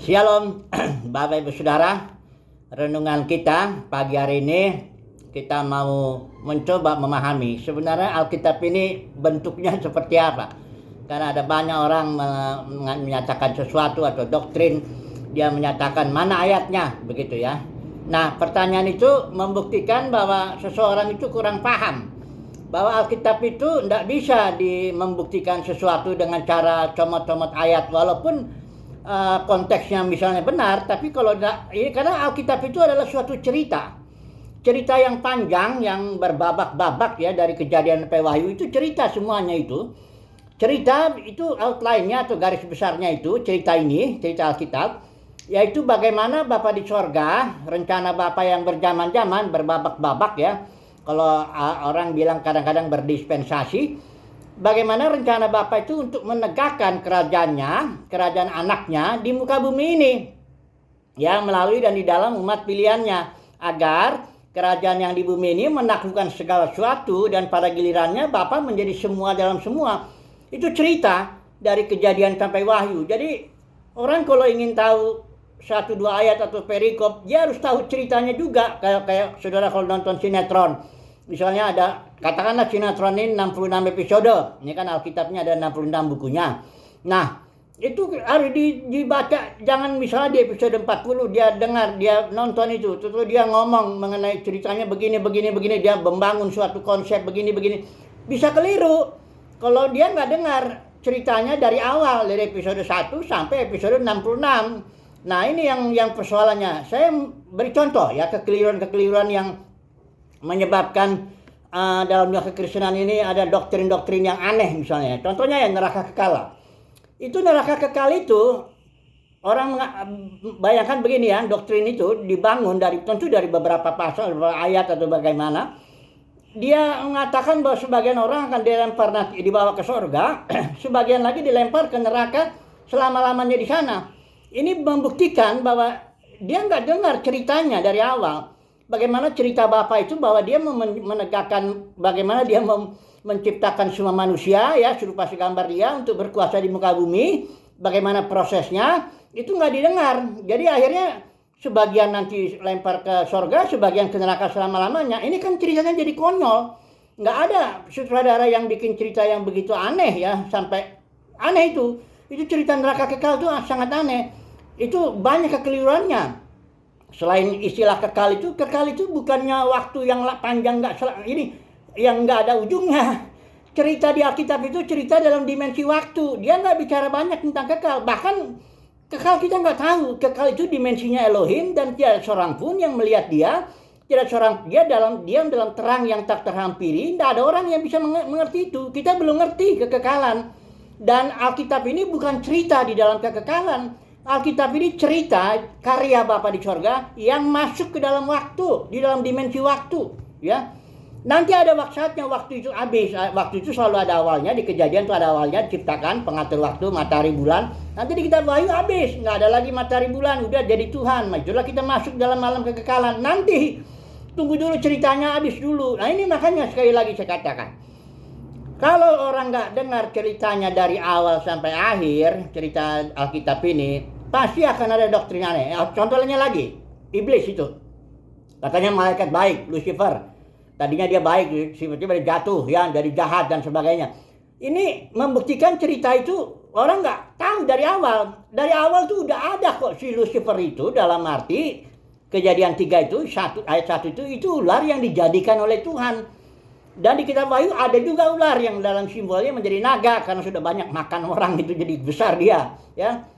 Shalom, Bapak Ibu Saudara. Renungan kita pagi hari ini kita mau mencoba memahami sebenarnya Alkitab ini bentuknya seperti apa. Karena ada banyak orang menyatakan sesuatu atau doktrin, dia menyatakan mana ayatnya, begitu ya. Nah, pertanyaan itu membuktikan bahwa seseorang itu kurang paham bahwa Alkitab itu tidak bisa membuktikan sesuatu dengan cara comot-comot ayat, walaupun konteksnya misalnya benar, tapi kalau ini karena Alkitab itu adalah suatu cerita yang panjang, yang berbabak-babak ya, dari Kejadian sampai Wahyu itu cerita semuanya itu. Cerita itu outline-nya atau garis besarnya itu cerita Alkitab, yaitu bagaimana Bapa di sorga, rencana Bapa yang berjaman-jaman, berbabak-babak ya. Kalau orang bilang kadang-kadang berdispensasi, bagaimana rencana Bapa itu untuk menegakkan kerajaan anaknya di muka bumi ini, ya, melalui dan di dalam umat pilihannya, agar kerajaan yang di bumi ini menaklukkan segala sesuatu, dan pada gilirannya Bapa menjadi semua dalam semua. Itu cerita dari Kejadian sampai Wahyu. Jadi orang kalau ingin tahu satu dua ayat atau perikop, dia harus tahu ceritanya juga. Kayak saudara kalau nonton sinetron, misalnya ada, katakanlah sinetron ini 66 episode. Ini kan Alkitabnya ada 66 bukunya. Nah, itu harus dibaca. Jangan misalnya di episode 40 dia dengar, dia nonton itu, terus dia ngomong mengenai ceritanya begini, dia membangun suatu konsep begini. Bisa keliru kalau dia nggak dengar ceritanya dari awal, dari episode 1 sampai episode 66. Nah, ini yang persoalannya. Saya beri contoh ya, kekeliruan yang menyebabkan dalam dunia kekristenan ini ada doktrin-doktrin yang aneh misalnya. Contohnya yang neraka kekal. Itu neraka kekal itu, orang bayangkan begini ya, doktrin itu dibangun tentu dari beberapa pasal, beberapa ayat atau bagaimana. Dia mengatakan bahwa sebagian orang akan dibawa ke surga, sebagian lagi dilempar ke neraka selama-lamanya di sana. Ini membuktikan bahwa dia nggak dengar ceritanya dari awal. Bagaimana cerita Bapa itu, bahwa dia menegakkan, bagaimana dia menciptakan semua manusia ya, serupa segambar dia untuk berkuasa di muka bumi. Bagaimana prosesnya, itu nggak didengar. Jadi akhirnya sebagian nanti lempar ke sorga, sebagian ke neraka selama-lamanya. Ini kan ceritanya jadi konyol. Nggak ada sutradara yang bikin cerita yang begitu aneh ya, sampai aneh itu. Itu cerita neraka kekal itu sangat aneh. Itu banyak kekeliruannya. Selain istilah kekal itu bukannya waktu yang panjang, ini yang nggak ada ujungnya. Cerita di Alkitab itu cerita dalam dimensi waktu. Dia nggak bicara banyak tentang kekal. Bahkan kekal kita nggak tahu. Kekal itu dimensinya Elohim, dan tidak seorang pun yang melihat dia. Dia diam dalam terang yang tak terhampiri. Tidak ada orang yang bisa mengerti itu. Kita belum ngerti kekekalan. Dan Alkitab ini bukan cerita di dalam kekekalan. Alkitab ini cerita karya Bapa di sorga yang masuk ke dalam waktu, di dalam dimensi waktu, ya. Nanti ada saatnya waktu itu habis. Waktu itu selalu ada awalnya. Di Kejadian itu ada awalnya, diciptakan pengatur waktu, matahari, bulan. Nanti di kitab Wahyu habis, nggak ada lagi matahari, bulan, udah jadi Tuhan. Itulah kita masuk dalam malam kekekalan. Nanti tunggu dulu, ceritanya habis dulu. Nah, ini makanya sekali lagi saya katakan, kalau orang nggak dengar ceritanya dari awal sampai akhir, cerita Alkitab ini, pasti akan ada doktrin aneh. Contohnya lagi, iblis itu. Katanya malaikat baik, Lucifer. Tadinya dia baik, tiba-tiba dia jatuh, ya, dari jahat dan sebagainya. Ini membuktikan cerita itu orang nggak tahu dari awal. Dari awal tuh udah ada kok si Lucifer itu, dalam arti Kejadian 3 itu, ayat 1 itu ular yang dijadikan oleh Tuhan. Dan di kitab Wahyu ada juga ular yang dalam simbolnya menjadi naga, karena sudah banyak makan orang itu jadi besar dia, ya.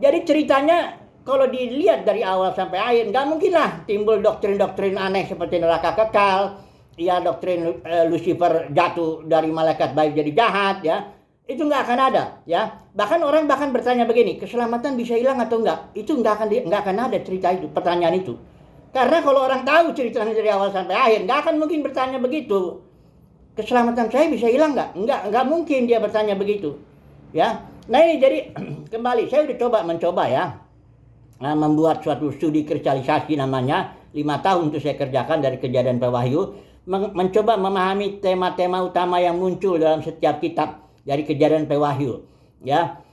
Jadi ceritanya kalau dilihat dari awal sampai akhir, nggak mungkin lah timbul doktrin-doktrin aneh seperti neraka kekal, ya, doktrin Lucifer jatuh dari malaikat baik jadi jahat, ya. Itu nggak akan ada, ya. Bahkan orang bertanya begini, keselamatan bisa hilang atau enggak? Itu nggak akan ada cerita itu, pertanyaan itu. Karena kalau orang tahu ceritanya dari awal sampai akhir, nggak akan mungkin bertanya begitu. Keselamatan saya bisa hilang nggak? Nggak mungkin dia bertanya begitu, ya. Nah, ini jadi kembali, saya udah mencoba ya, membuat suatu studi kristalisasi namanya, 5 tahun itu saya kerjakan dari Kejadian sampai Wahyu, mencoba memahami tema-tema utama yang muncul dalam setiap kitab dari Kejadian sampai Wahyu, ya.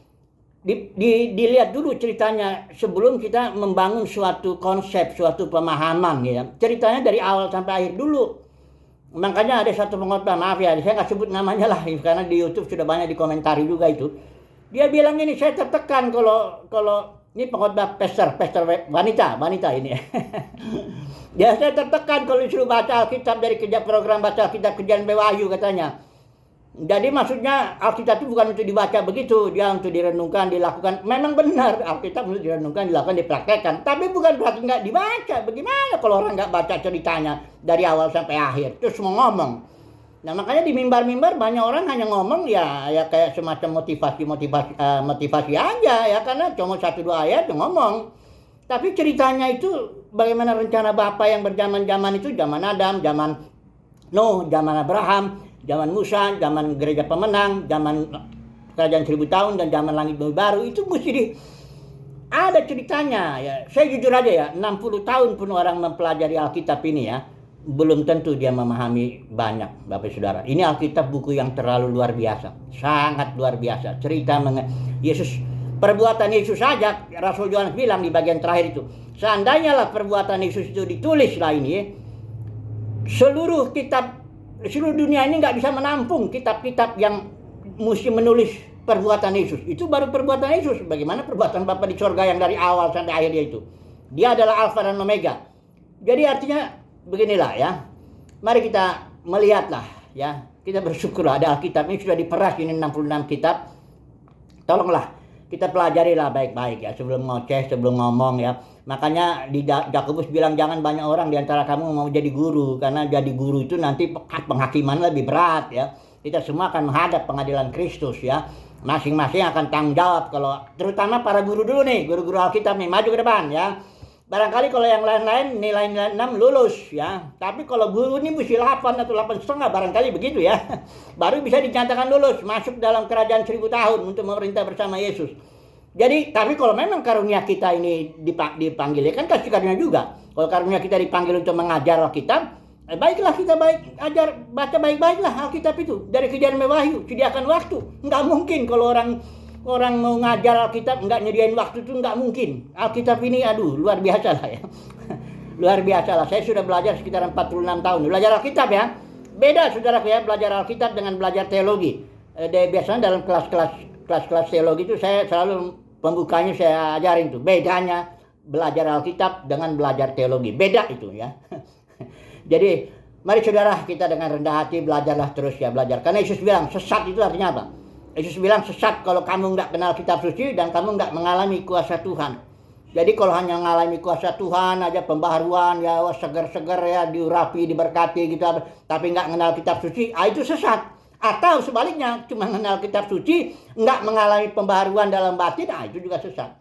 dilihat dulu ceritanya sebelum kita membangun suatu konsep, suatu pemahaman ya. Ceritanya dari awal sampai akhir dulu. Makanya ada satu pengkhotbah, maaf ya, saya nggak sebut namanya lah, karena di YouTube sudah banyak dikomentari juga itu. Dia bilang ini, saya tertekan kalau ini pengkhotbah pastor wanita ini. Ya saya tertekan kalau disuruh baca Alkitab dari program baca Alkitab Kejadian Wahyu katanya. Jadi maksudnya Alkitab itu bukan untuk dibaca begitu, dia untuk direnungkan, dilakukan. Memang benar Alkitab untuk direnungkan, dilakukan, dipraktekkan. Tapi bukan berarti nggak dibaca. Bagaimana kalau orang nggak baca ceritanya dari awal sampai akhir, terus mau ngomong. Nah makanya di mimbar-mimbar banyak orang hanya ngomong ya kayak semacam motivasi aja ya, karena cuma 1-2 ayat ngomong. Tapi ceritanya itu bagaimana rencana Bapa yang berzaman-zaman itu, zaman Adam, zaman Nuh, zaman Abraham, zaman Musa, zaman gereja pemenang, zaman kerajaan 1000 tahun, dan zaman langit bumi baru, itu mesti ada ceritanya ya. Saya jujur aja ya, 60 tahun pun orang mempelajari Alkitab ini ya, belum tentu dia memahami banyak, Bapak Saudara. Ini Alkitab buku yang terlalu luar biasa, sangat luar biasa. Cerita Yesus, perbuatan Yesus saja, Rasul Yohanes bilang di bagian terakhir itu, seandainya lah perbuatan Yesus itu ditulis lah ini, seluruh dunia ini nggak bisa menampung kitab-kitab yang mesti menulis perbuatan Yesus. Itu baru perbuatan Yesus. Bagaimana perbuatan Bapa di sorga yang dari awal sampai akhir dia itu. Dia adalah Alfa dan Omega. Jadi artinya beginilah ya. Mari kita melihatlah ya. Kita bersyukur ada Alkitab ini sudah diperas, ini 66 kitab. Tolonglah kita pelajarilah baik-baik ya sebelum ngoceh, sebelum ngomong ya. Makanya di Yakobus bilang jangan banyak orang di antara kamu mau jadi guru, karena jadi guru itu nanti penghakiman lebih berat ya. Kita semua akan menghadap pengadilan Kristus ya. Masing-masing akan tanggung jawab, kalau terutama para guru dulu nih, guru-guru Alkitab nih, maju ke depan ya. Barangkali kalau yang lain-lain nilai 6 lulus ya. Tapi kalau guru ini mesti 8 atau 8,5 barangkali begitu ya. Baru bisa dinyatakan lulus, masuk dalam kerajaan 1000 tahun untuk memerintah bersama Yesus. Jadi, tapi kalau memang karunia kita ini dipanggil, ya kan kasih karunia juga. Kalau karunia kita dipanggil untuk mengajar Alkitab, baiklah kita baca baik-baiklah Alkitab itu. Dari Kejadian Wahyu, sediakan waktu. Nggak mungkin kalau orang mau ngajar Alkitab, nggak nyediain waktu itu nggak mungkin. Alkitab ini, aduh, luar biasa lah ya. Luar biasa lah. Saya sudah belajar sekitar 46 tahun. Belajar Alkitab ya. Beda saudara ya, belajar Alkitab dengan belajar teologi. Biasanya dalam kelas-kelas teologi itu saya selalu pembukanya saya ajarin tuh bedanya belajar Alkitab dengan belajar teologi, beda itu ya. Jadi mari saudara kita dengan rendah hati belajarlah terus ya, belajar, karena Yesus bilang sesat itu artinya apa? Yesus bilang sesat kalau kamu nggak kenal kitab suci dan kamu nggak mengalami kuasa Tuhan. Jadi kalau hanya mengalami kuasa Tuhan aja, pembaharuan ya, seger-seger ya, diurapi, diberkati gitu, tapi nggak kenal kitab suci, itu sesat. Atau sebaliknya, cuma mengenal kitab suci, nggak mengalami pembaharuan dalam batin, itu juga sesat.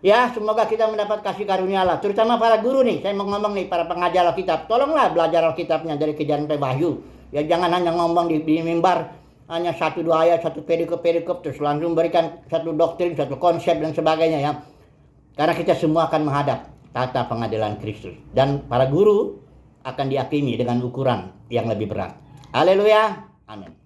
Ya, semoga kita mendapat kasih karunia Allah, terutama para guru nih. Saya mau ngomong nih, para pengajar Alkitab, tolonglah belajar Alkitabnya dari Kejadian sampai Wahyu. Ya, jangan hanya ngomong di mimbar, hanya 1-2 ayat, satu perikop, terus langsung berikan satu doktrin, satu konsep dan sebagainya ya. Karena kita semua akan menghadap tata pengadilan Kristus. Dan para guru akan dihakimi dengan ukuran yang lebih berat. Haleluya, amin.